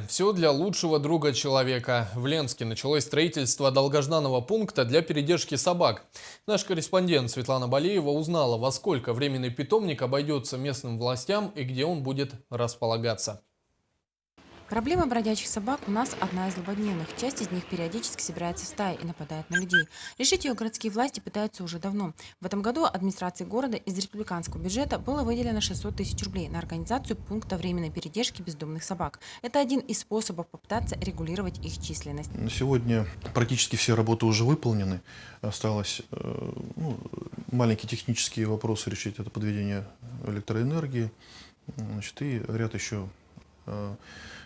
Все для лучшего друга человека. В Ленске началось строительство долгожданного пункта для передержки собак. Наш корреспондент Светлана Балеева узнала, во сколько временный питомник обойдется местным властям и где он будет располагаться. Проблема бродячих собак у нас одна из злободневных. Часть из них периодически собирается в стаи и нападает на людей. Решить ее городские власти пытаются уже давно. В этом году администрации города из республиканского бюджета было выделено 600 тысяч рублей на организацию пункта временной передержки бездомных собак. Это один из способов попытаться регулировать их численность. На сегодня практически все работы уже выполнены. Осталось маленькие технические вопросы решить. Это подведение электроэнергии, и ряд еще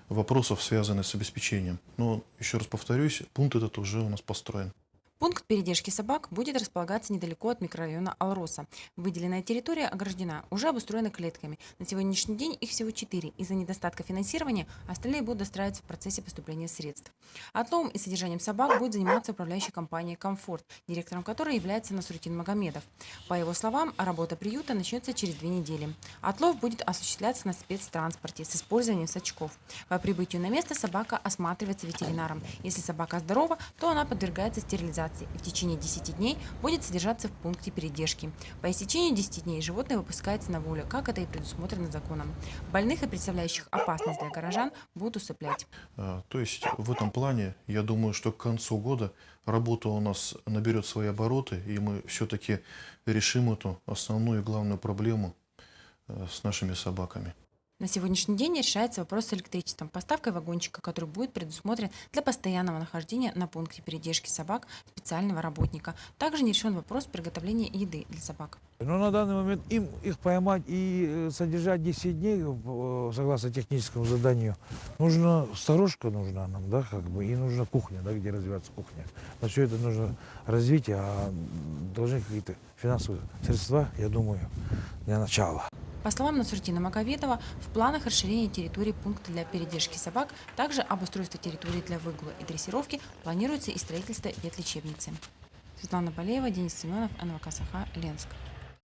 вопросов, связанных с обеспечением. Но, еще раз повторюсь, пункт этот уже у нас построен. Пункт передержки собак будет располагаться недалеко от микрорайона Алроса. Выделенная территория ограждена, уже обустроена клетками. На сегодняшний день их всего 4. Из-за недостатка финансирования остальные будут достраиваться в процессе поступления средств. Отловом и содержанием собак будет заниматься управляющая компания «Комфорт», директором которой является Насрутин Магомедов. По его словам, работа приюта начнется через 2 недели. Отлов будет осуществляться на спецтранспорте с использованием сачков. По прибытию на место собака осматривается ветеринаром. Если собака здорова, то она подвергается стерилизации и в течение 10 дней будет содержаться в пункте передержки. По истечении 10 дней животное выпускается на волю, как это и предусмотрено законом. Больных и представляющих опасность для горожан будут усыплять. То есть в этом плане, я думаю, что к концу года работа у нас наберет свои обороты, и мы все-таки решим эту основную и главную проблему с нашими собаками. На сегодняшний день решается вопрос с электричеством, поставкой вагончика, который будет предусмотрен для постоянного нахождения на пункте передержки собак специального работника. Также не решен вопрос приготовления еды для собак. Но на данный момент их поймать и содержать 10 дней, согласно техническому заданию, сторожка нужна нам, и нужна кухня, где развиваться кухня. На все это нужно развитие, а должны какие-то финансовые средства, я думаю, для начала. По словам Насрутина Магомедова, в планах расширения территории пункта для передержки собак, также обустройство территории для выгула и дрессировки планируется и строительство ветлечебницы. Светлана Балеева, Денис Семенов, НВК Саха, Ленск.